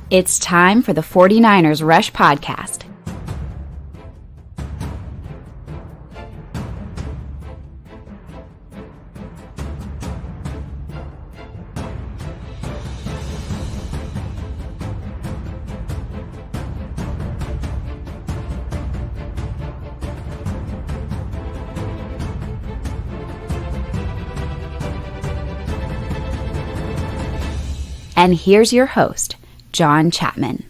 It's time for the 49ers Rush Podcast. And here's your host, John Chapman.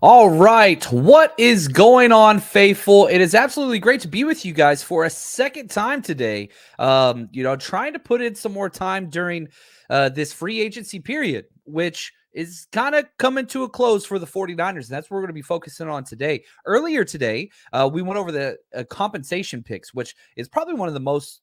All right, what is going on, faithful? It is absolutely great to be with you guys for a second time today. Trying to put in some more time during this free agency period, which is kind of coming to a close for the 49ers. And that's what we're going to be focusing on today. Earlier today, we went over the compensation picks, which is probably one of the most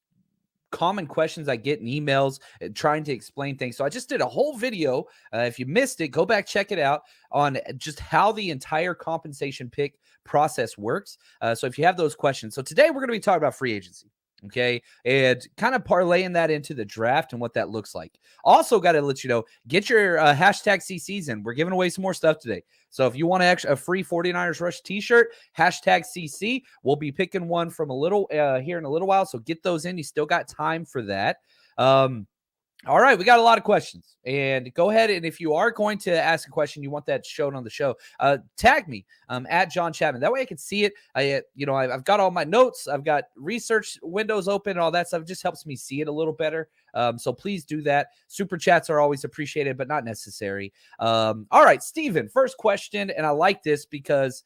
common questions I get in emails trying to explain things. So I just did a whole video. If you missed it, go back, check it out on just how the entire compensation pick process works. So if you have those questions. So today we're going to be talking about free agency. Okay. And kind of parlaying that into the draft and what that looks like. Also got to let you know, get your hashtag CCs in. We're giving away some more stuff today. So if you want a free 49ers Rush t-shirt, hashtag CC, we'll be picking one from here in a little while. So get those in. You still got time for that. All right, we got a lot of questions, and go ahead, and if you are going to ask a question, you want that shown on the show, tag me at John Chapman. That way I can see it. I've got all my notes. I've got research windows open and all that stuff. It just helps me see it a little better. So please do that. Super chats are always appreciated, but not necessary. All right, Steven, first question, and I like this because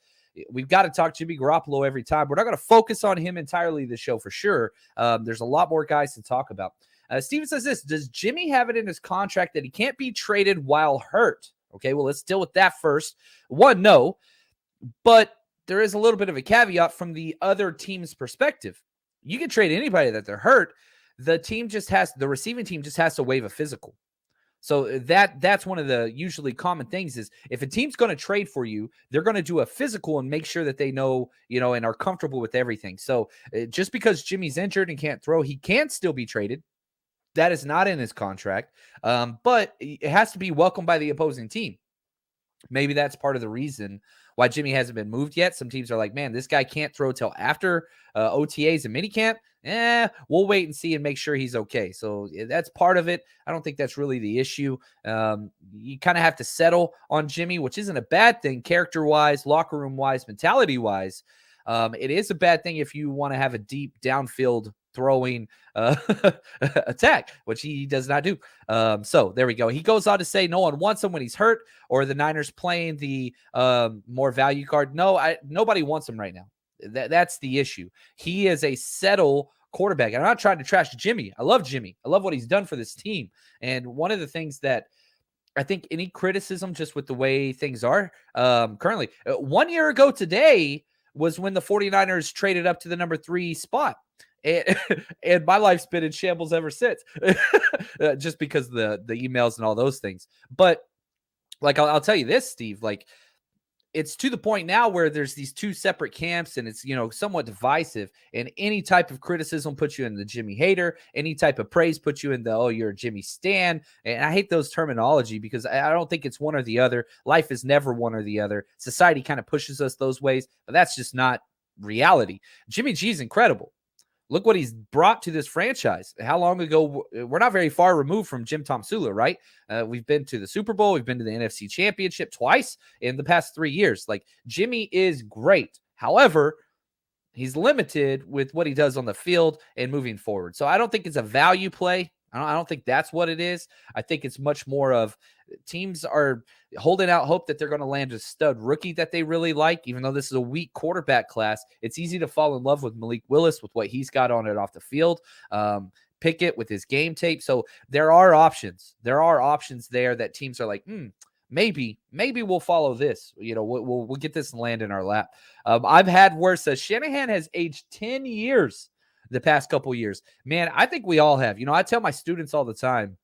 we've got to talk Jimmy Garoppolo every time. We're not going to focus on him entirely this show for sure. There's a lot more guys to talk about. Steven says this: does Jimmy have it in his contract that he can't be traded while hurt? Okay, well, let's deal with that first. One, no, but there is a little bit of a caveat from the other team's perspective. You can trade anybody that they're hurt. The receiving team just has to waive a physical. So that's one of the usually common things is if a team's going to trade for you, they're going to do a physical and make sure that they know, and are comfortable with everything. So just because Jimmy's injured and can't throw, he can still be traded. That is not in his contract, but it has to be welcomed by the opposing team. Maybe that's part of the reason why Jimmy hasn't been moved yet. Some teams are like, man, this guy can't throw till after OTAs and minicamp. We'll wait and see and make sure he's okay. So that's part of it. I don't think that's really the issue. You kind of have to settle on Jimmy, which isn't a bad thing character-wise, locker room-wise, mentality-wise. It is a bad thing if you want to have a deep downfield throwing attack, which he does not do. So there we go. He goes on to say no one wants him when he's hurt or the Niners playing the more value card. No, nobody wants him right now. That's the issue. He is a settle quarterback. And I'm not trying to trash Jimmy. I love Jimmy. I love what he's done for this team. And one of the things that I think any criticism just with the way things are currently, 1 year ago today was when the 49ers traded up to the number 3 spot. And my life's been in shambles ever since, just because the emails and all those things. But like, I'll tell you this, Steve, like it's to the point now where there's these two separate camps and it's, somewhat divisive, and any type of criticism puts you in the Jimmy hater. Any type of praise puts you in the, oh, you're a Jimmy stan. And I hate those terminology because I don't think it's one or the other. Life is never one or the other. Society kind of pushes us those ways, but that's just not reality. Jimmy G is incredible. Look what he's brought to this franchise. How long ago? We're not very far removed from Jim Tomsula, right? We've been to the Super Bowl. We've been to the NFC Championship twice in the past 3 years. Like, Jimmy is great. However, he's limited with what he does on the field and moving forward. So I don't think it's a value play. I don't think that's what it is. I think it's much more of teams are holding out hope that they're going to land a stud rookie that they really like, even though this is a weak quarterback class. It's easy to fall in love with Malik Willis with what he's got on it off the field. Pickett with his game tape. So there are options. There are options there that teams are like, maybe we'll follow this. We'll get this and land in our lap. I've had worse. Shanahan has aged 10 years the past couple years. Man, I think we all have. I tell my students all the time,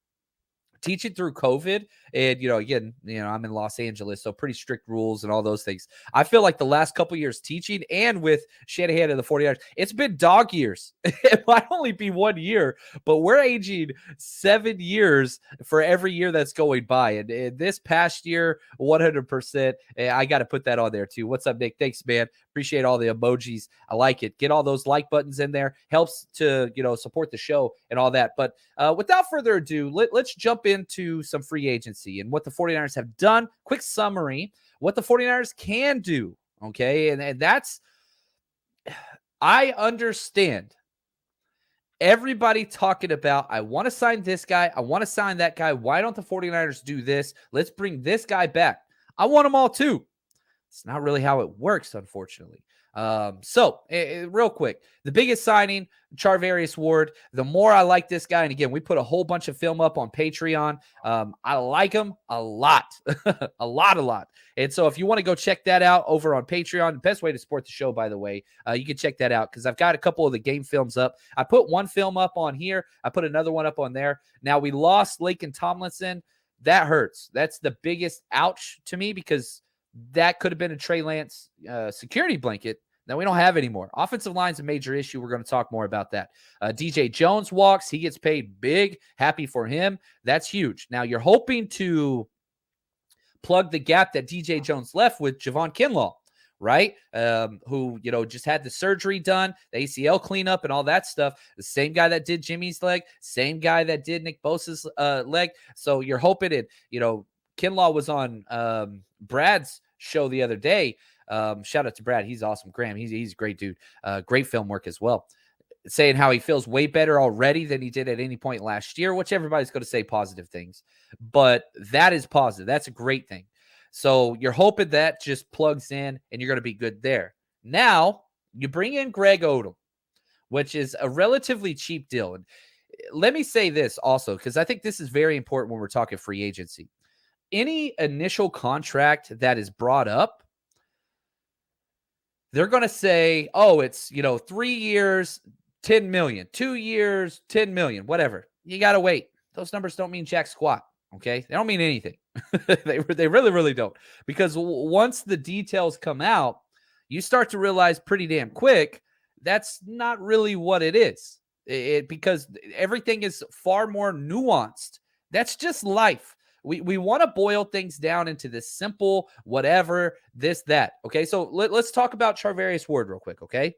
teaching through COVID, and again, I'm in Los Angeles, so pretty strict rules and all those things. I feel like the last couple years teaching and with Shanahan and the 49ers, it's been dog years. It might only be 1 year, but we're aging 7 years for every year that's going by. And this past year, 100%. I got to put that on there too. What's up, Nick? Thanks, man. Appreciate all the emojis. I like it. Get all those like buttons in there. Helps to support the show and all that. But without further ado, let's jump into some free agency and what the 49ers have done. Quick summary, what the 49ers can do. Okay. And that's, I understand everybody talking about, I want to sign this guy. I want to sign that guy. Why don't the 49ers do this? Let's bring this guy back. I want them all too. It's not really how it works, unfortunately. So real quick, the biggest signing, Charvarius Ward. The more I like this guy, and again, we put a whole bunch of film up on Patreon. I like him a lot, a lot. And so if you want to go check that out over on Patreon, the best way to support the show, by the way, you can check that out because I've got a couple of the game films up. I put one film up on here. I put another one up on there. Now we lost Laken Tomlinson. That hurts. That's the biggest ouch to me because that could have been a Trey Lance security blanket that we don't have anymore. Offensive line's a major issue. We're going to talk more about that. DJ Jones walks. He gets paid big. Happy for him. That's huge. Now you're hoping to plug the gap that DJ Jones left with Javon Kinlaw, right? Who, just had the surgery done, the ACL cleanup and all that stuff. The same guy that did Jimmy's leg, same guy that did Nick Bosa's leg. So you're hoping it, Kinlaw was on Brad's show the other day. Shout out to Brad. He's awesome. Graham, he's a great dude. Great film work as well. Saying how he feels way better already than he did at any point last year, which everybody's going to say positive things. But that is positive. That's a great thing. So you're hoping that just plugs in and you're going to be good there. Now, you bring in Greg Odom, which is a relatively cheap deal. And let me say this also, because I think this is very important when we're talking free agency. Any initial contract that is brought up, they're going to say, oh, it's, 3 years, 10 million, 2 years, 10 million, whatever. You got to wait. Those numbers don't mean jack squat. Okay. They don't mean anything. They really, really don't. Because once the details come out, you start to realize pretty damn quick, that's not really what it is. Because everything is far more nuanced. That's just life. We want to boil things down into this simple, whatever, this, that. Okay, so let's talk about Charvarius Ward real quick, okay?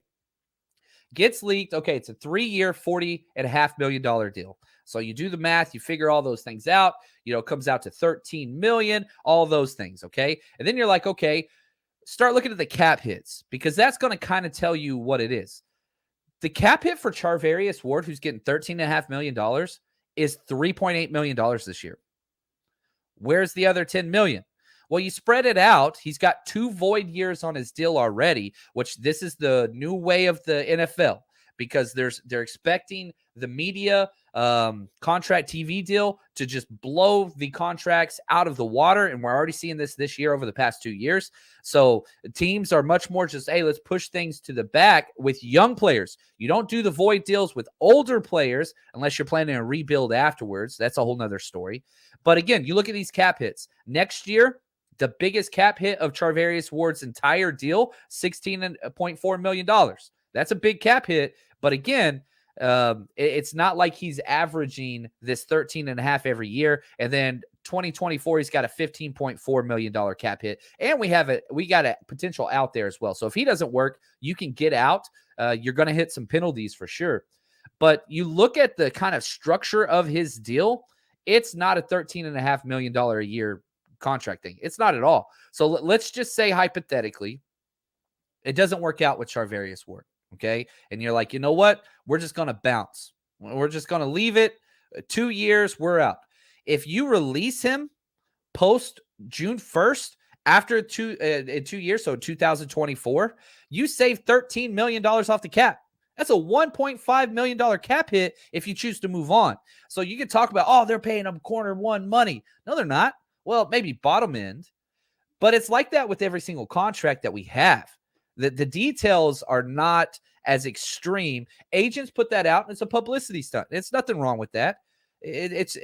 Gets leaked. Okay, it's a 3-year, $40.5 million deal. So you do the math, you figure all those things out. It comes out to $13 million, all those things, okay? And then you're like, okay, start looking at the cap hits because that's going to kind of tell you what it is. The cap hit for Charvarius Ward, who's getting $13.5 million, is $3.8 million this year. Where's the other $10 million? Well, you spread it out. He's got 2 void years on his deal already, which this is the new way of the NFL because they're expecting the media contract TV deal to just blow the contracts out of the water. And we're already seeing this year over the past 2 years. So teams are much more just, hey, let's push things to the back with young players. You don't do the void deals with older players unless you're planning a rebuild afterwards. That's a whole nother story. But again, you look at these cap hits. Next year, the biggest cap hit of Charvarius Ward's entire deal, $16.4 million. That's a big cap hit. But again, it's not like he's averaging this 13.5 every year. And then 2024, he's got a $15.4 million cap hit. And we got a potential out there as well. So if he doesn't work, you can get out. You're going to hit some penalties for sure. But you look at the kind of structure of his deal, it's not a $13.5 million a year contract thing. It's not at all. So let's just say hypothetically, it doesn't work out with Charvarius Ward. Okay. And you're like, you know what? We're just going to bounce. We're just going to leave it. 2 years, we're out. If you release him post June 1st, after 2 years, so 2024, you save $13 million off the cap. That's a $1.5 million cap hit if you choose to move on. So you can talk about, oh, they're paying them corner one money. No, they're not. Well, maybe bottom end, but it's like that with every single contract that we have. The details are not as extreme. Agents put that out, and it's a publicity stunt. It's nothing wrong with that. It's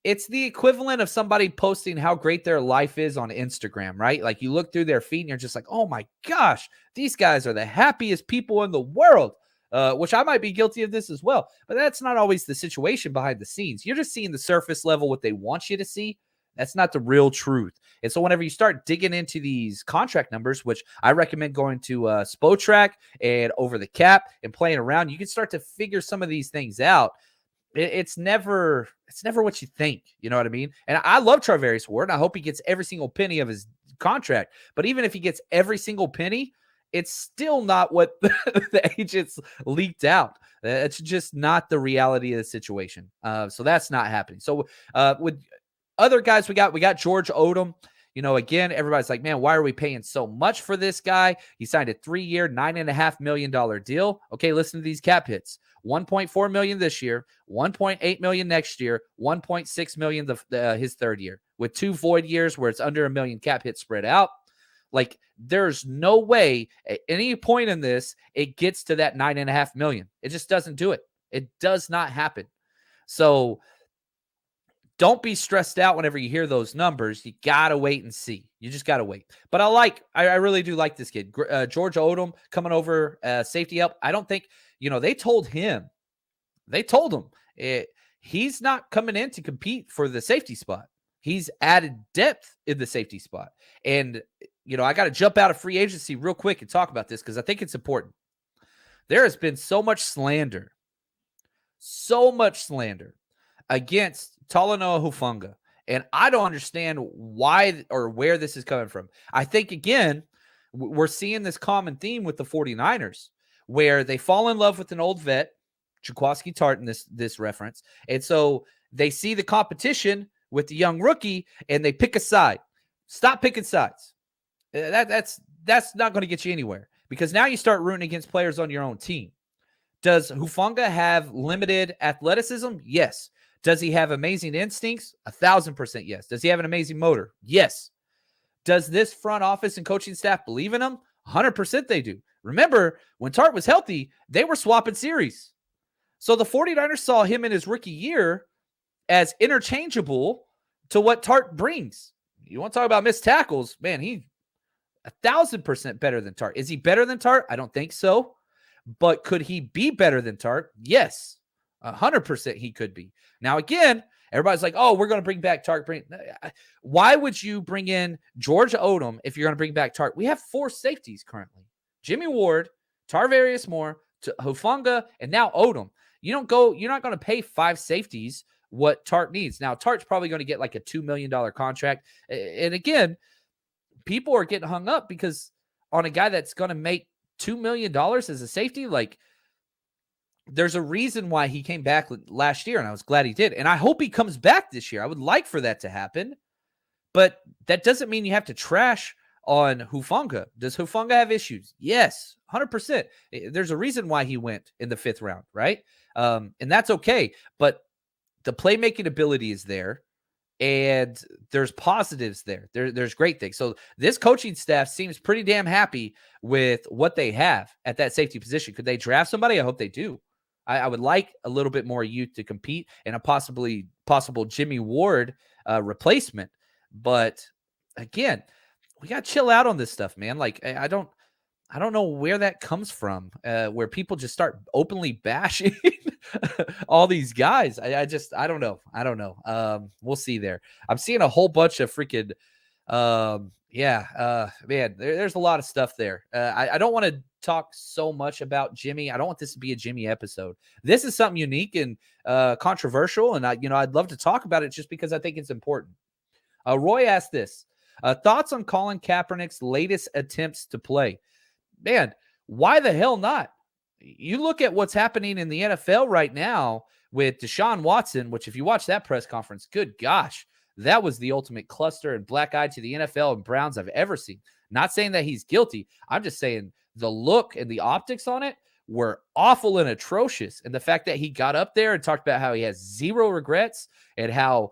It's the equivalent of somebody posting how great their life is on Instagram, right? Like you look through their feed and you're just like, oh my gosh, these guys are the happiest people in the world, which I might be guilty of this as well. But that's not always the situation behind the scenes. You're just seeing the surface level, what they want you to see. That's not the real truth. And so whenever you start digging into these contract numbers, which I recommend going to Spotrac and Over the Cap and playing around, you can start to figure some of these things out. It's never what you think. You know what I mean? And I love Charvarius Ward, and I hope he gets every single penny of his contract. But even if he gets every single penny, it's still not what the agents leaked out. It's just not the reality of the situation. So that's not happening. So with other guys we got George Odom. You know, again, everybody's like, man, why are we paying so much for this guy? He signed a 3-year, $9.5 million deal. Okay, listen to these cap hits. $1.4 million this year, $1.8 million next year, $1.6 million his third year, with 2 void years where it's under $1 million cap hit spread out. Like, there's no way at any point in this it gets to that $9.5 million. It just doesn't do it. It does not happen. So don't be stressed out whenever you hear those numbers. You got to wait and see. You just got to wait. But I really do like this kid. George Odom coming over safety help. I don't think, they told him he's not coming in to compete for the safety spot. He's added depth in the safety spot. And, I got to jump out of free agency real quick and talk about this because I think it's important. There has been so much slander against Talanoa Hufunga. And I don't understand why or where this is coming from. I think, again, we're seeing this common theme with the 49ers where they fall in love with an old vet, Jaquiski Tartt in this reference. And so they see the competition with the young rookie and they pick a side. Stop picking sides. That's not going to get you anywhere because now you start rooting against players on your own team. Does Hufunga have limited athleticism? Yes. Does he have amazing instincts? 1,000% yes. Does he have an amazing motor? Yes. Does this front office and coaching staff believe in him? 100% they do. Remember, when Tartt was healthy, they were swapping series. So the 49ers saw him in his rookie year as interchangeable to what Tartt brings. You want to talk about missed tackles? Man, he's 1,000% better than Tartt. Is he better than Tartt? I don't think so. But could he be better than Tartt? Yes. 100% he could be. Now, again, everybody's like, oh, we're going to bring back Tartt. Why would you bring in George Odom if you're going to bring back Tartt? We have 4 safeties currently. Jimmy Ward, Tarvarius Moore, Hufunga, and now Odom. You're not going to pay 5 safeties what Tartt needs. Now, Tartt's probably going to get like a $2 million contract. And again, people are getting hung up because on a guy that's going to make $2 million as a safety, like, there's a reason why he came back last year, and I was glad he did. And I hope he comes back this year. I would like for that to happen. But that doesn't mean you have to trash on Hufunga. Does Hufunga have issues? Yes, 100%. There's a reason why he went in the 5th round, right? And that's okay. But the playmaking ability is there, and there's positives there. There's great things. So this coaching staff seems pretty damn happy with what they have at that safety position. Could they draft somebody? I hope they do. I would like a little bit more youth to compete and a possible Jimmy Ward replacement. But again, we got to chill out on this stuff, man. Like, I don't know where that comes from, where people just start openly bashing all these guys. I don't know. We'll see there. I'm seeing a whole bunch of freaking, man, there's a lot of stuff there. I don't want to talk so much about Jimmy. I don't want this to be a Jimmy episode. This is something unique and controversial, and I'd love to talk about it just because I think it's important. Roy asked this, thoughts on Colin Kaepernick's latest attempts to play. Man, why the hell not? You look at what's happening in the NFL right now with Deshaun Watson, which if you watch that press conference, good gosh, that was the ultimate cluster and black eye to the NFL and Browns I've ever seen. Not saying that he's guilty. I'm just saying the look and the optics on it were awful and atrocious. And the fact that he got up there and talked about how he has 0 regrets and how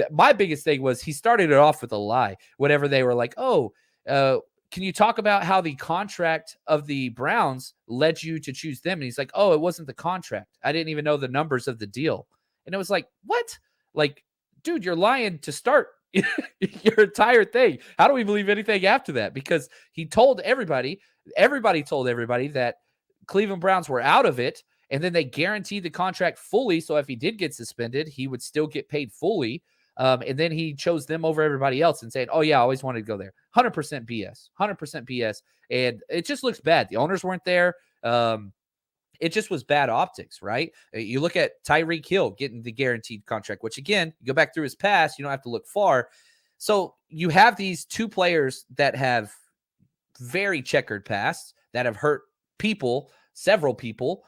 my biggest thing was he started it off with a lie. Whenever they were like, can you talk about how the contract of the Browns led you to choose them? And he's like, oh, it wasn't the contract. I didn't even know the numbers of the deal. And it was like, what? Like, dude, you're lying to start your entire thing. How do we believe anything after that? Because he told everybody told everybody that Cleveland Browns were out of it, and then they guaranteed the contract fully. So if he did get suspended, he would still get paid fully. And then he chose them over everybody else and saying, oh, yeah, I always wanted to go there. 100% BS. 100% BS. And it just looks bad. The owners weren't there. It just was bad optics, right? You look at Tyreek Hill getting the guaranteed contract, which, again, you go back through his past, you don't have to look far. So you have these two players that have very checkered pasts that have hurt people, several people,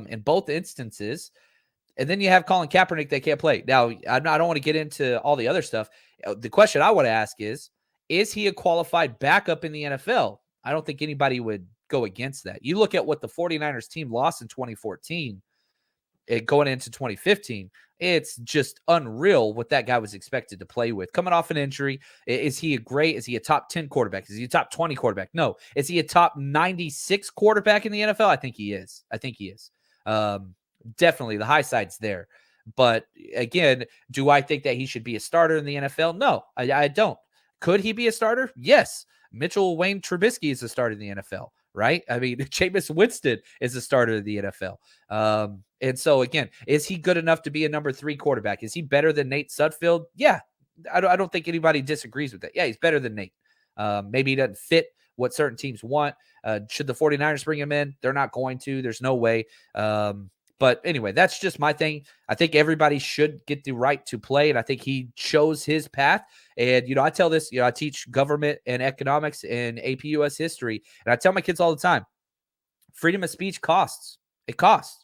in both instances. And then you have Colin Kaepernick that can't play. Now, I don't want to get into all the other stuff. The question I want to ask is he a qualified backup in the NFL? I don't think anybody would go against that. You look at what the 49ers team lost in 2014 going into 2015. It's just unreal what that guy was expected to play with. Coming off an injury, is he a top 10 quarterback? Is he a top 20 quarterback? No. Is he a top 96 quarterback in the NFL? I think he is. Definitely the high side's there. But again, do I think that he should be a starter in the NFL? No, I don't. Could he be a starter? Yes. Mitchell Wayne Trubisky is a starter in the NFL, right? I mean, Jameis Winston is a starter in the NFL. And so, again, is he good enough to be a number 3 quarterback? Is he better than Nate Sudfeld? Yeah. I don't think anybody disagrees with that. Yeah, he's better than Nate. Maybe he doesn't fit what certain teams want. Should the 49ers bring him in? They're not going to. There's no way. But anyway, that's just my thing. I think everybody should get the right to play, and I think he chose his path. And, I tell this, I teach government and economics and AP US history, and I tell my kids all the time, freedom of speech costs. It costs.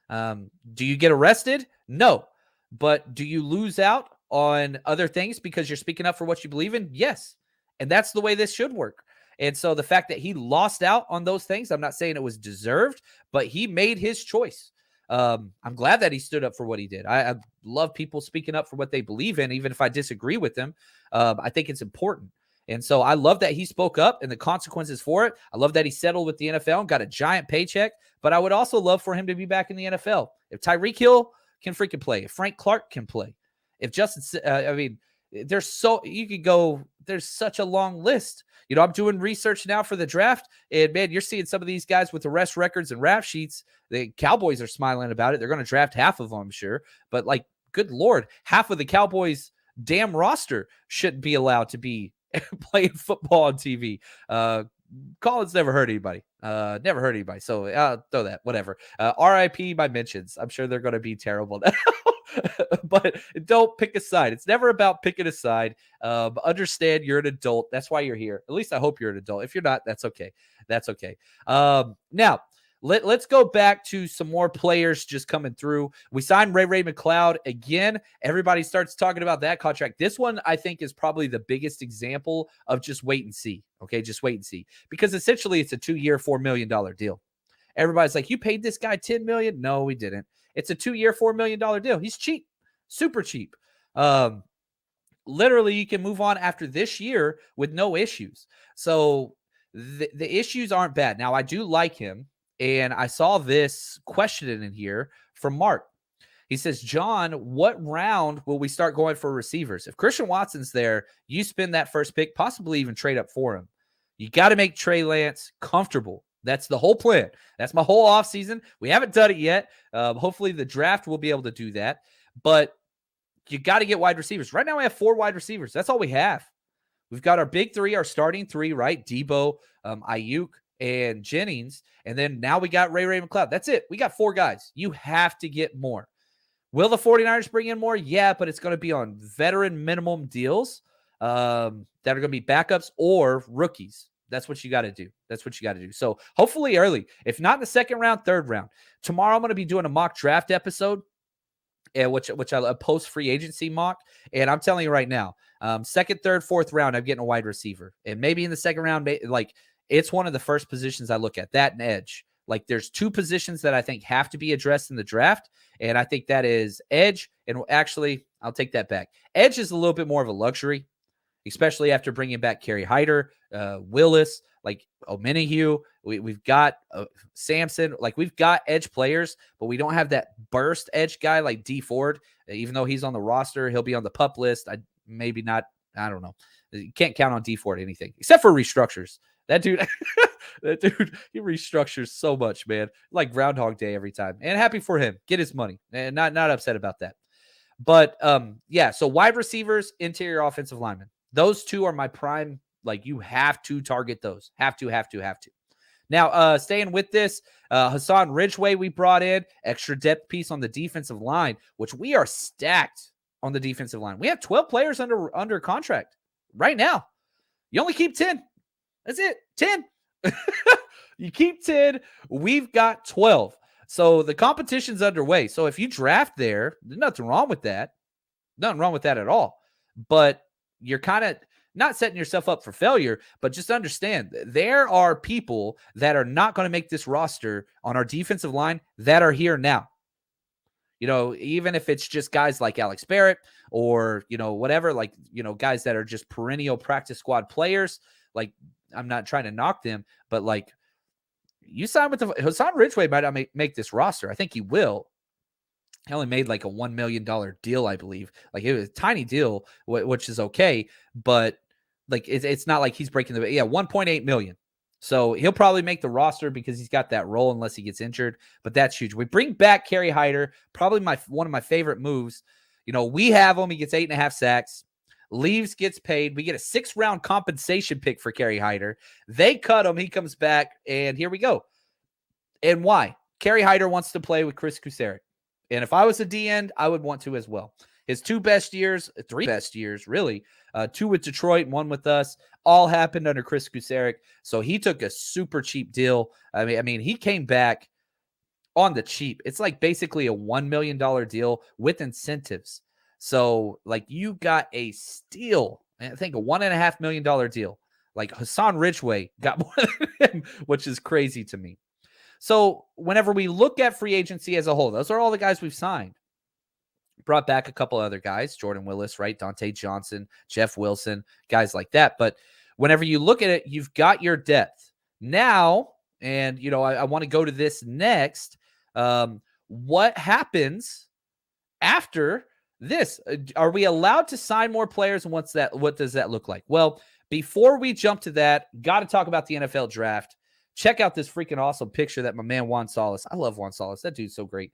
Do you get arrested? No. But do you lose out on other things because you're speaking up for what you believe in? Yes. And that's the way this should work. And so the fact that he lost out on those things, I'm not saying it was deserved, but he made his choice. I'm glad that he stood up for what he did. I love people speaking up for what they believe in, even if I disagree with them. I think it's important. And so I love that he spoke up and the consequences for it. I love that he settled with the NFL and got a giant paycheck, but I would also love for him to be back in the NFL. If Tyreek Hill can freaking play, if Frank Clark can play, if Justin, there's such a long list. I'm doing research now for the draft, and man, you're seeing some of these guys with arrest records and rap sheets. The Cowboys are smiling about it. They're going to draft half of them, I'm sure. But good Lord, half of the Cowboys' damn roster shouldn't be allowed to be playing football on TV. Colin's never hurt anybody. So I'll throw that, whatever. RIP my mentions. I'm sure they're going to be terrible now. But don't pick a side. It's never about picking a side. Understand you're an adult. That's why you're here. At least I hope you're an adult. If you're not, that's okay. Now, let's go back to some more players just coming through. We signed Ray McLeod again. Everybody starts talking about that contract. This one, I think, is probably the biggest example of just wait and see. Okay, just wait and see. Because essentially it's a 2-year, $4 million deal. Everybody's like, you paid this guy $10 million? No, we didn't. It's a 2-year, $4 million deal. He's cheap, super cheap. Literally, you can move on after this year with no issues. So the issues aren't bad. Now, I do like him, and I saw this question in here from Mark. He says, John, what round will we start going for receivers? If Christian Watson's there, you spend that first pick, possibly even trade up for him. You got to make Trey Lance comfortable. That's the whole plan. That's my whole offseason. We haven't done it yet. Hopefully the draft will be able to do that. But you got to get wide receivers. Right now we have 4 wide receivers. That's all we have. We've got our big 3, our starting 3, right? Debo, Ayuk, and Jennings. And then now we got Ray McLeod. That's it. We got 4 guys. You have to get more. Will the 49ers bring in more? Yeah, but it's going to be on veteran minimum deals that are going to be backups or rookies. That's what you got to do. So hopefully early, if not in the second round, third round. Tomorrow I'm going to be doing a mock draft episode, which I post free agency mock. And I'm telling you right now, second, third, fourth round, I'm getting a wide receiver. And maybe in the second round, it's one of the first positions I look at, that and edge. There's 2 positions that I think have to be addressed in the draft. And I think that is edge. And actually, I'll take that back. Edge is a little bit more of a luxury, especially after bringing back Kerry Hyder, Willis, like Omenahue. We've got Samson. Like, we've got edge players, but we don't have that burst edge guy like D Ford. Even though he's on the roster, he'll be on the PUP list. Maybe not. I don't know. You can't count on D Ford anything except for restructures. That dude, he restructures so much, man. Like Groundhog Day every time. And happy for him. Get his money. And not upset about that. But yeah, so wide receivers, interior offensive linemen. Those two are my prime. Like, you have to target those. Have to. Now, staying with this, Hassan Ridgeway we brought in, extra depth piece on the defensive line, which we are stacked on the defensive line. We have 12 players under contract right now. You only keep 10. That's it. 10. You keep 10. We've got 12. So the competition's underway. So if you draft there's nothing wrong with that. Nothing wrong with that at all. But you're kind of not setting yourself up for failure, but just understand there are people that are not going to make this roster on our defensive line that are here now. Even if it's just guys like Alex Barrett or, whatever, like, guys that are just perennial practice squad players. Like, I'm not trying to knock them, but like, you sign with Hassan Ridgeway might not make this roster. I think he will. He only made like a $1 million deal, I believe. Like, it was a tiny deal, which is okay, but like, it's not like he's breaking the 1.8 million. So he'll probably make the roster because he's got that role unless he gets injured, but that's huge. We bring back Kerry Hyder, probably one of my favorite moves. We have him. He gets 8.5 sacks. Leaves, gets paid. We get a 6th-round compensation pick for Kerry Hyder. They cut him. He comes back, and here we go. And why? Kerry Hyder wants to play with Chris Kuceric. And if I was a D-end, I would want to as well. His 3 best years, really, 2 with Detroit and 1 with us, all happened under Chris Kuceric. So he took a super cheap deal. I mean, he came back on the cheap. It's like basically a $1 million deal with incentives. So, like, you got a steal, I think a $1.5 million deal. Like, Hassan Ridgeway got more than him, which is crazy to me. So, whenever we look at free agency as a whole, those are all the guys we've signed. Brought back a couple other guys, Jordan Willis, right? Dante Johnson, Jeff Wilson, guys like that. But whenever you look at it, you've got your depth. Now, and, I want to go to this next. What happens after this? Are we allowed to sign more players? And what does that look like? Well, before we jump to that, got to talk about the NFL draft. Check out this freaking awesome picture that my man Juan Solis, I love Juan Solis, that dude's so great,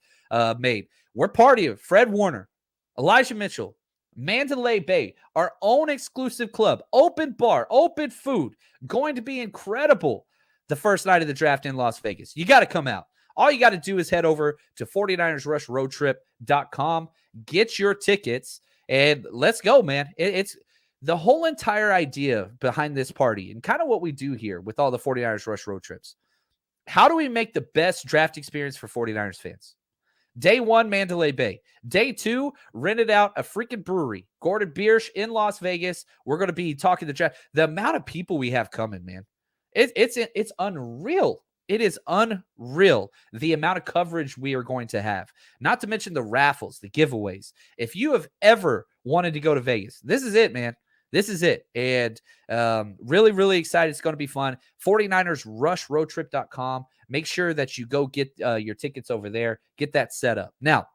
made. We're partying. Fred Warner, Elijah Mitchell, Mandalay Bay, our own exclusive club, open bar, open food, going to be incredible the first night of the draft in Las Vegas. You got to come out. All you got to do is head over to 49ersrushroadtrip.com, get your tickets, and let's go, man. It's the whole entire idea behind this party and kind of what we do here with all the 49ers Rush road trips. How do we make the best draft experience for 49ers fans? Day 1, Mandalay Bay. Day 2, rented out a freaking brewery, Gordon Biersch in Las Vegas. We're going to be talking the draft. The amount of people we have coming, man, it's unreal. It is unreal, the amount of coverage we are going to have. Not to mention the raffles, the giveaways. If you have ever wanted to go to Vegas, this is it, man. This is it. And really, really excited. It's going to be fun. 49ersrushroadtrip.com. Make sure that you go get your tickets over there. Get that set up. Now,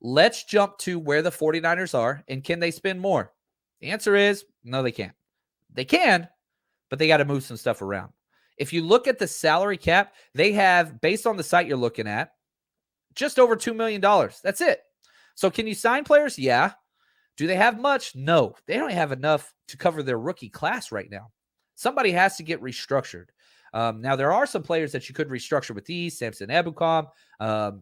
let's jump to where the 49ers are, and can they spend more? The answer is no, they can't. They can, but they got to move some stuff around. If you look at the salary cap, they have, based on the site you're looking at, just over $2 million. That's it. So can you sign players? Yeah. Do they have much? No. They don't have enough to cover their rookie class right now. Somebody has to get restructured. Now, there are some players that you could restructure with these. Samson Ebukam.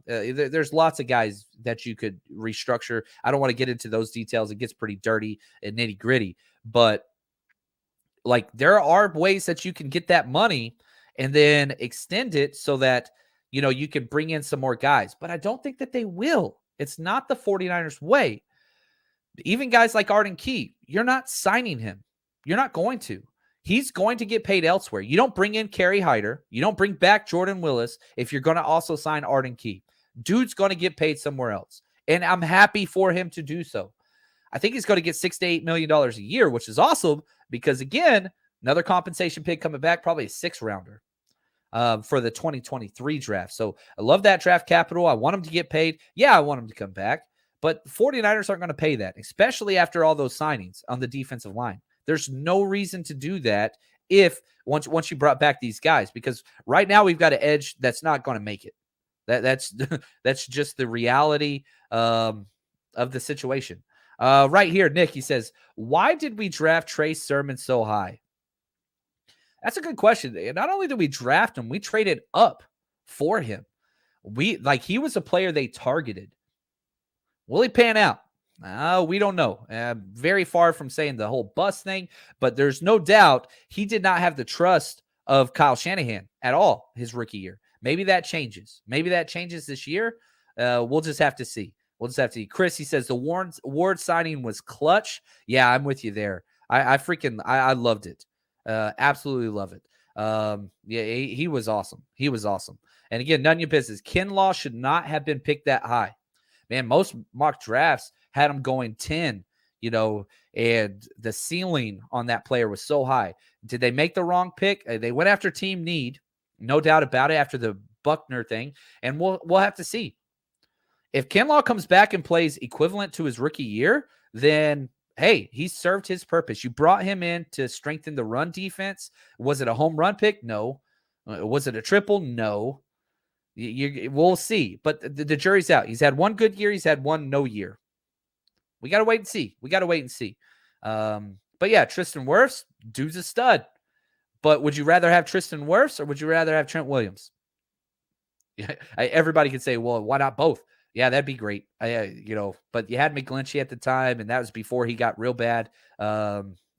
There's lots of guys that you could restructure. I don't want to get into those details. It gets pretty dirty and nitty gritty. But like, there are ways that you can get that money and then extend it so that, you can bring in some more guys. But I don't think that they will. It's not the 49ers way. Even guys like Arden Key, you're not signing him. You're not going to. He's going to get paid elsewhere. You don't bring in Kerry Hyder. You don't bring back Jordan Willis if you're going to also sign Arden Key. Dude's going to get paid somewhere else. And I'm happy for him to do so. I think he's going to get $6 to $8 million a year, which is awesome because, again, Another compensation pick coming back, probably a 6th-rounder for the 2023 draft. So I love that draft capital. I want him to get paid. Yeah, I want him to come back. But the 49ers aren't going to pay that, especially after all those signings on the defensive line. There's no reason to do that if once you brought back these guys, because right now we've got an edge that's not going to make it. That's that's just the reality of the situation. Right here, Nick, he says, why did we draft Trey Sermon so high? That's a good question. Not only did we draft him, we traded up for him. He was a player they targeted. Will he pan out? We don't know. Very far from saying the whole bust thing, but there's no doubt he did not have the trust of Kyle Shanahan at all his rookie year. Maybe that changes. Maybe that changes this year. We'll just have to see. Chris, he says the Ward signing was clutch. Yeah, I'm with you there. I loved it. Absolutely love it. Yeah, he was awesome. And again, none of your business. Kinlaw should not have been picked that high. Man, most mock drafts had him going 10, and the ceiling on that player was so high. Did they make the wrong pick? They went after team need, no doubt about it, after the Buckner thing, and we'll have to see. If Kinlaw comes back and plays equivalent to his rookie year, then hey, he served his purpose. You brought him in to strengthen the run defense. Was it a home run pick? No. Was it a triple? No. We'll see. But the jury's out. He's had one good year. He's had one no year. We got to wait and see. But yeah, Tristan Wirfs, dude's a stud. But would you rather have Tristan Wirfs or would you rather have Trent Williams? Everybody could say, well, why not both? Yeah, that'd be great. But you had McGlinchey at the time, and that was before he got real bad.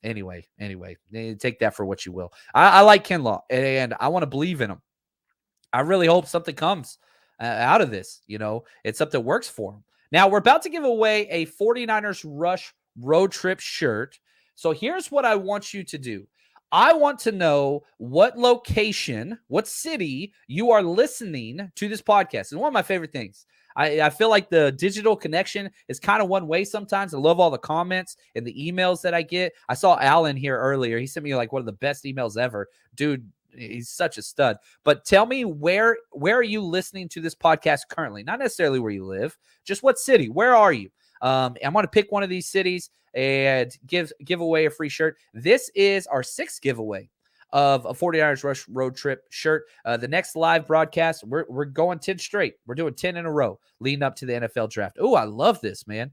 Anyway, take that for what you will. I like Kinlaw, and I want to believe in him. I really hope something comes out of this. It's something that works for him. Now, we're about to give away a 49ers Rush road trip shirt. So here's what I want you to do. I want to know what location, what city you are listening to this podcast. It's one of my favorite things. I feel like the digital connection is kind of one way sometimes. I love all the comments and the emails that I get. I saw Alan here earlier. He sent me like one of the best emails ever. Dude, he's such a stud. But tell me, where are you listening to this podcast currently? Not necessarily where you live, just what city. Where are you? I'm going to pick one of these cities and give away a free shirt. This is our 6th giveaway of a 49ers Rush road trip shirt. The next live broadcast, we're going 10 straight. We're doing 10 in a row leading up to the NFL draft. Oh, I love this, man.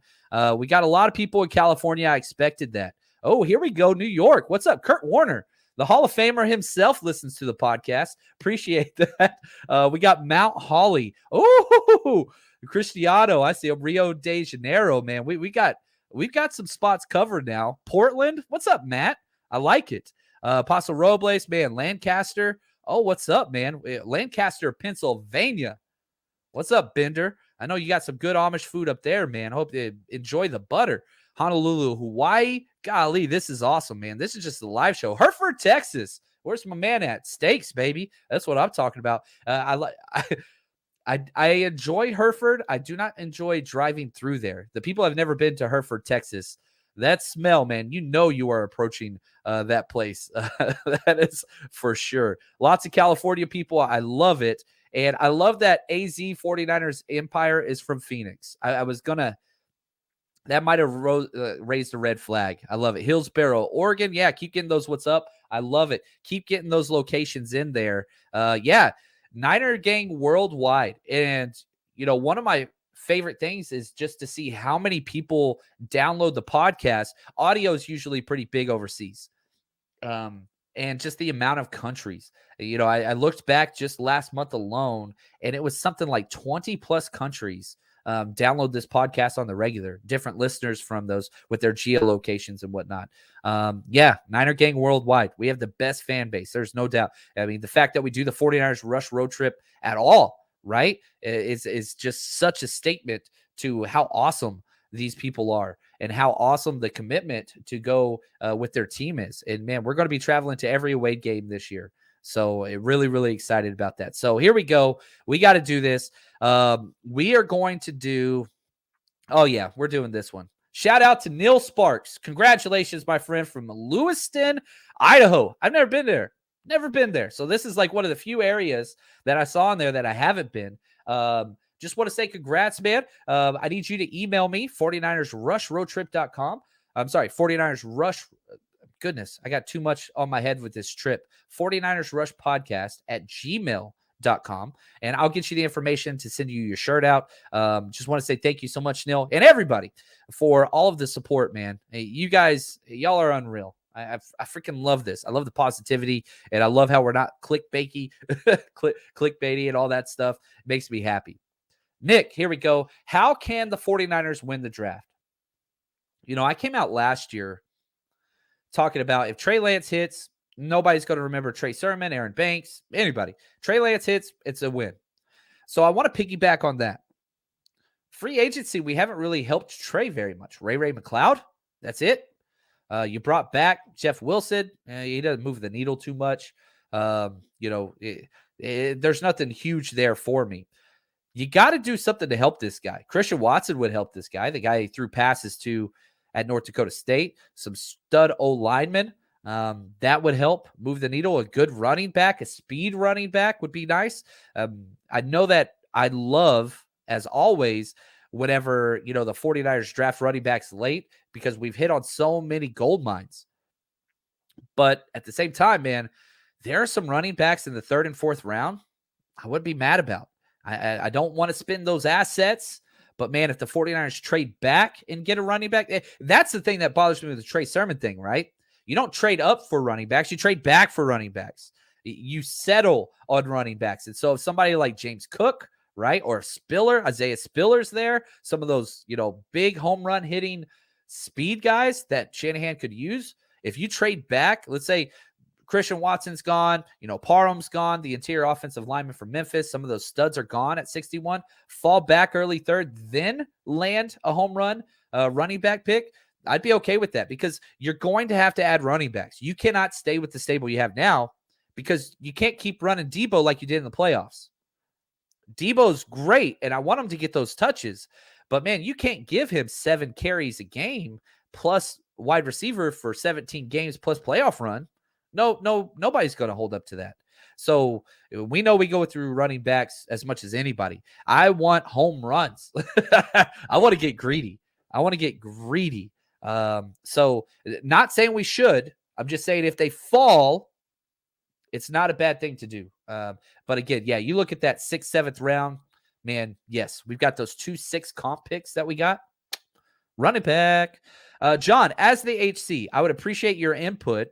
We got a lot of people in California. I expected that. Oh, here we go. New York. What's up? Kurt Warner, the Hall of Famer himself, listens to the podcast. Appreciate that. We got Mount Holly. Oh, Cristiano. I see him. Rio de Janeiro, man. We've got some spots covered now. Portland. What's up, Matt? I like it. Paso Robles, man. Lancaster. Oh, what's up, man? Lancaster, Pennsylvania. What's up, Bender? I know you got some good Amish food up there, man. Hope you enjoy the butter. Honolulu, Hawaii. Golly, this is awesome, man. This is just a live show. Hereford, Texas. Where's my man at? Steaks, baby. That's what I'm talking about. I enjoy Hereford. I do not enjoy driving through there. The people have never been to Hereford, Texas. That smell, man, you are approaching that place. That is for sure. Lots of California people. I love it. And I love that AZ 49ers Empire is from Phoenix. That might have raised a red flag. I love it. Hillsboro, Oregon. Yeah, keep getting those. What's up? I love it. Keep getting those locations in there. Yeah, Niner Gang worldwide. And, one of my favorite things is just to see how many people download the podcast. Audio is usually pretty big overseas. And just the amount of countries. I looked back just last month alone, and it was something like 20 plus countries download this podcast on the regular, different listeners from those with their geolocations and whatnot. Yeah, Niner Gang worldwide. We have the best fan base. There's no doubt. I mean, the fact that we do the 49ers Rush road trip at all, right, is just such a statement to how awesome these people are and how awesome the commitment to go with their team is. And man, we're going to be traveling to every away game this year. So really, really excited about that. So here we go. We got to do this. We are going to do, oh yeah, we're doing this one. Shout out to Neil Sparks. Congratulations, my friend, from Lewiston, Idaho. I've never been there. Never been there. So this is like one of the few areas that I saw in there that I haven't been. Just want to say congrats, man. I need you to email me, 49ersrushroadtrip.com. I'm sorry, 49ers Rush. Goodness, I got too much on my head with this trip. 49ers Rush Podcast at gmail.com. And I'll get you the information to send you your shirt out. Just want to say thank you so much, Neil, and everybody for all of the support, man. Hey, you guys, y'all are unreal. I freaking love this. I love the positivity, and I love how we're not clickbaity and all that stuff. It makes me happy. Nick, here we go. How can the 49ers win the draft? I came out last year talking about if Trey Lance hits, nobody's going to remember Trey Sermon, Aaron Banks, anybody. Trey Lance hits, it's a win. So I want to piggyback on that. Free agency, we haven't really helped Trey very much. Ray McLeod, that's it. You brought back Jeff Wilson. He doesn't move the needle too much. There's nothing huge there for me. You got to do something to help this guy. Christian Watson would help this guy, the guy he threw passes to at North Dakota State. Some stud O-linemen. That would help move the needle. A good running back, a speed running back would be nice. I know that I love, as always, whenever, the 49ers draft running backs late because we've hit on so many gold mines. But at the same time, man, there are some running backs in the 3rd and 4th round I wouldn't be mad about. I don't want to spend those assets, but man, if the 49ers trade back and get a running back, that's the thing that bothers me with the Trey Sermon thing, right? You don't trade up for running backs. You trade back for running backs. You settle on running backs. And so if somebody like James Cook, right, or Isaiah Spiller's there, some of those, big home run hitting speed guys that Shanahan could use, if you trade back, let's say Christian Watson's gone, Parham's gone, the interior offensive lineman from Memphis, some of those studs are gone at 61, fall back early 3rd, then land a home run running back pick, I'd be okay with that because you're going to have to add running backs. You cannot stay with the stable you have now because you can't keep running Debo like you did in the playoffs. Debo's great, and I want him to get those touches, but man, you can't give him 7 carries a game plus wide receiver for 17 games plus playoff run. No, nobody's going to hold up to that. So we know we go through running backs as much as anybody. I want home runs. I want to get greedy. So not saying we should. I'm just saying if they fall, it's not a bad thing to do. But again, yeah, you look at that 6th, 7th round, man, yes, we've got those 2 6 comp picks that we got. Running back. John, as the HC, I would appreciate your input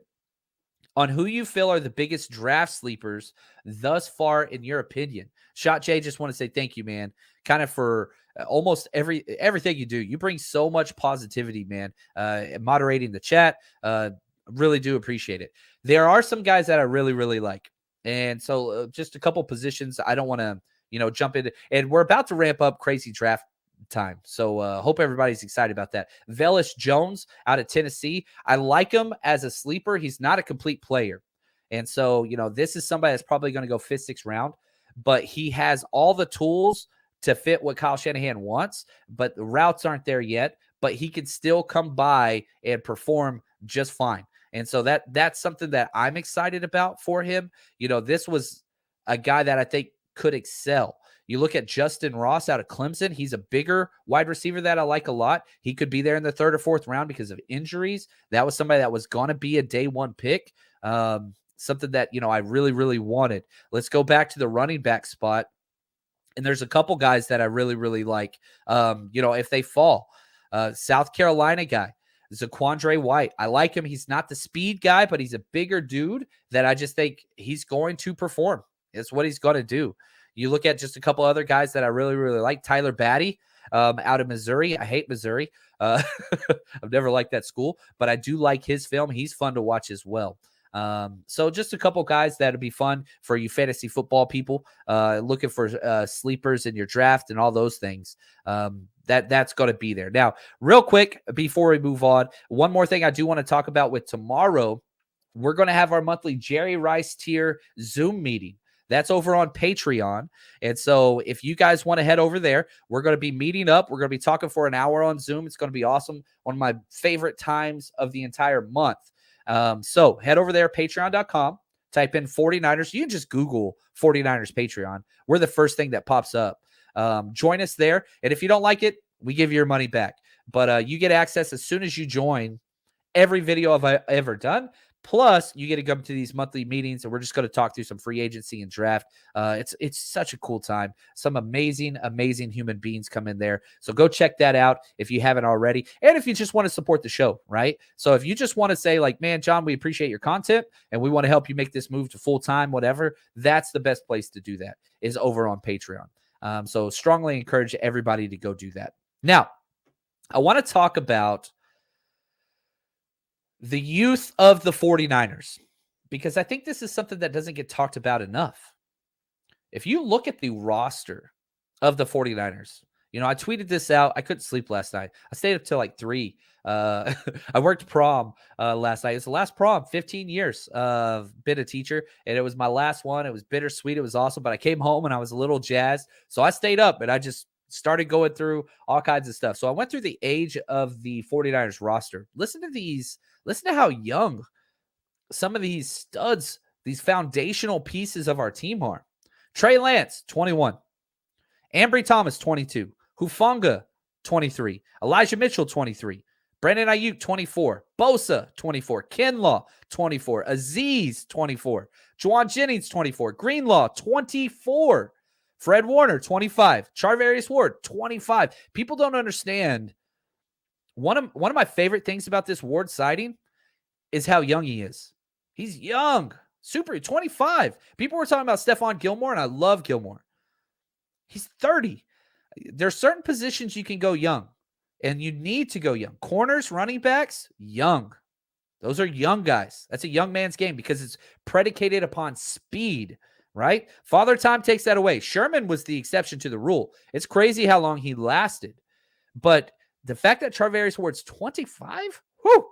on who you feel are the biggest draft sleepers thus far, in your opinion. Shot J, just want to say thank you, man. Kind of for almost everything you do. You bring so much positivity, man. Moderating the chat. Really do appreciate it. There are some guys that I really, really like. And so just a couple positions I don't want to, jump into. And we're about to ramp up crazy draft time. So hope everybody's excited about that. Velus Jones out of Tennessee. I like him as a sleeper. He's not a complete player. And so, this is somebody that's probably going to go 5th, 6th round, but he has all the tools to fit what Kyle Shanahan wants, but the routes aren't there yet, but he can still come by and perform just fine. And so that's something that I'm excited about for him. This was a guy that I think could excel. You look at Justin Ross out of Clemson. He's a bigger wide receiver that I like a lot. He could be there in the 3rd or 4th round because of injuries. That was somebody that was going to be a day 1 pick. Something that, I really, really wanted. Let's go back to the running back spot. And there's a couple guys that I really, really like, if they fall. South Carolina guy, Zaquandre White. I like him. He's not the speed guy, but he's a bigger dude that I just think he's going to perform. It's what he's going to do. You look at just a couple other guys that I really, really like. Tyler Batty out of Missouri. I hate Missouri. I've never liked that school, but I do like his film. He's fun to watch as well. So just a couple guys that would be fun for you fantasy football people looking for sleepers in your draft and all those things. That's going to be there. Now, real quick, before we move on, one more thing I do want to talk about with tomorrow. We're going to have our monthly Jerry Rice tier Zoom meeting. That's over on Patreon. And so if you guys want to head over there, we're going to be meeting up. We're going to be talking for an hour on Zoom. It's going to be awesome. One of my favorite times of the entire month. So head over there, patreon.com, type in 49ers. You can just Google 49ers Patreon. We're the first thing that pops up. Join us there. And if you don't like it, we give you your money back. But you get access as soon as you join every video I've ever done. Plus, you get to come to these monthly meetings, and we're just going to talk through some free agency and draft. It's such a cool time. Some amazing, amazing human beings come in there. So go check that out if you haven't already. And if you just want to support the show, right? So if you just want to say like, man, John, we appreciate your content, and we want to help you make this move to full-time, whatever, that's the best place to do that is over on Patreon. So strongly encourage everybody to go do that. Now, I want to talk about the youth of the 49ers, because I think this is something that doesn't get talked about enough. If you look at the roster of the 49ers, I tweeted this out. I couldn't sleep last night. I stayed up till like 3. I worked prom last night. It's the last prom, 15 years of been a teacher, and it was my last one. It was bittersweet. It was awesome, but I came home and I was a little jazzed. So I stayed up and I just started going through all kinds of stuff. So I went through the age of the 49ers roster. Listen to how young some of these studs, these foundational pieces of our team are. Trey Lance, 21. Ambry Thomas, 22. Hufunga, 23. Elijah Mitchell, 23. Brandon Ayuk, 24. Bosa, 24. Kinlaw, 24. Azeez, 24. Juwan Jennings, 24. Greenlaw, 24. Fred Warner, 25. Charvarius Ward, 25. People don't understand. One of my favorite things about this Ward sighting is how young he is. He's young. Super 25. People were talking about Stephon Gilmore, and I love Gilmore. He's 30. There's certain positions you can go young, and you need to go young. Corners, running backs, young. Those are young guys. That's a young man's game because it's predicated upon speed, right? Father Time takes that away. Sherman was the exception to the rule. It's crazy how long he lasted. But the fact that Charvarius Ward's 25, whew,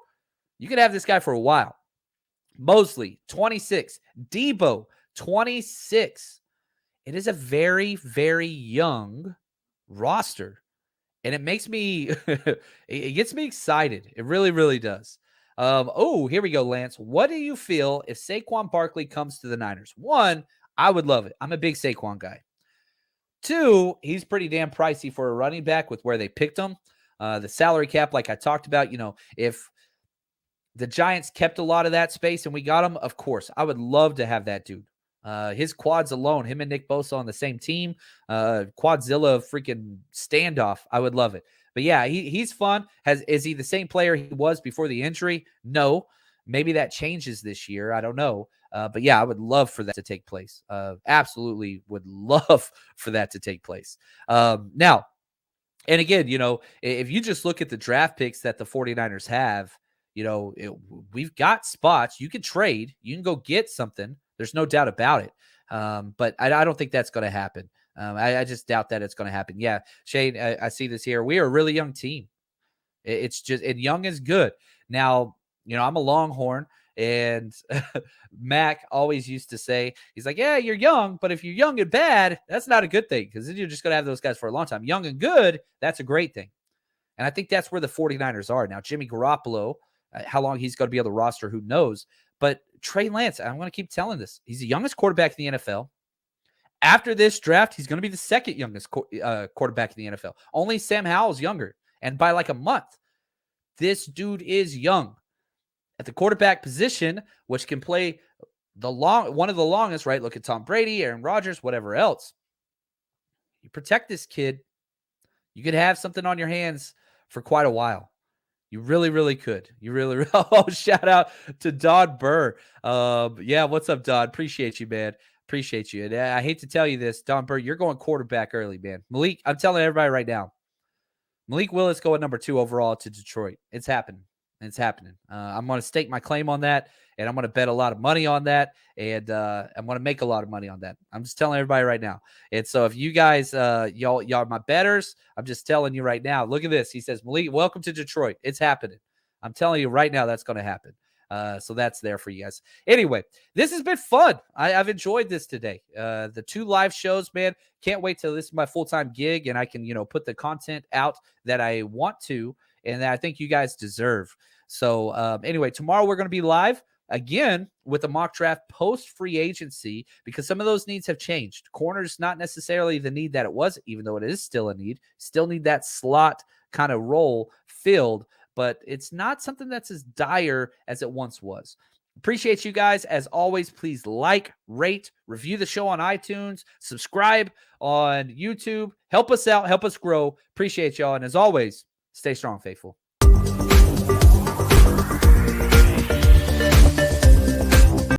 you could have this guy for a while. Mosley, 26. Debo, 26. It is a very, very young roster. And it makes me, it gets me excited. It really, really does. Here we go, Lance. What do you feel if Saquon Barkley comes to the Niners? 1, I would love it. I'm a big Saquon guy. 2, he's pretty damn pricey for a running back with where they picked him. The salary cap, like I talked about, if the Giants kept a lot of that space and we got him, of course, I would love to have that dude. His quads alone, him and Nick Bosa on the same team, Quadzilla freaking standoff. I would love it. But yeah, he's fun. Is he the same player he was before the injury? No. Maybe that changes this year. I don't know. But yeah, I would love for that to take place. Absolutely would love for that to take place. Now, and again, if you just look at the draft picks that the 49ers have, we've got spots. You can trade. You can go get something. There's no doubt about it. But I don't think that's going to happen. I just doubt that it's going to happen. Yeah, Shane, I see this here. We are a really young team. It's just, and young is good. Now, I'm a Longhorn, and Mac always used to say, he's like, yeah, you're young, but if you're young and bad, that's not a good thing, because then you're just going to have those guys for a long time. Young and good, that's a great thing. And I think that's where the 49ers are. Now, Jimmy Garoppolo, how long he's going to be on the roster, who knows? But Trey Lance, I'm going to keep telling this. He's the youngest quarterback in the NFL. After this draft, he's going to be the second youngest quarterback in the NFL. Only Sam Howell's younger, and by like a month. This dude is young. At the quarterback position, which can play one of the longest, right? Look at Tom Brady, Aaron Rodgers, whatever else. You protect this kid, you could have something on your hands for quite a while. You really, really could. Oh, shout out to Don Burr. Yeah, what's up, Don? Appreciate you, man. Appreciate you. And I hate to tell you this, Don Burr, you're going quarterback early, man. Malik, I'm telling everybody right now, Malik Willis going number 2 overall to Detroit. It's happening. It's happening. I'm going to stake my claim on that, and I'm going to bet a lot of money on that, and I'm going to make a lot of money on that. I'm just telling everybody right now. And so if you guys, y'all are my bettors, I'm just telling you right now. Look at this. He says, Malik, welcome to Detroit. It's happening. I'm telling you right now that's going to happen. So that's there for you guys. Anyway, this has been fun. I've enjoyed this today. The 2 live shows, man. Can't wait till this is my full-time gig and I can, put the content out that I want to and that I think you guys deserve. So anyway, tomorrow we're going to be live again with a mock draft post free agency because some of those needs have changed. Corner's not necessarily the need that it was, even though it is still a need. Still need that slot kind of role filled, but it's not something that's as dire as it once was. Appreciate you guys. As always, please like, rate, review the show on iTunes, subscribe on YouTube. Help us out. Help us grow. Appreciate y'all. And as always, stay strong, faithful.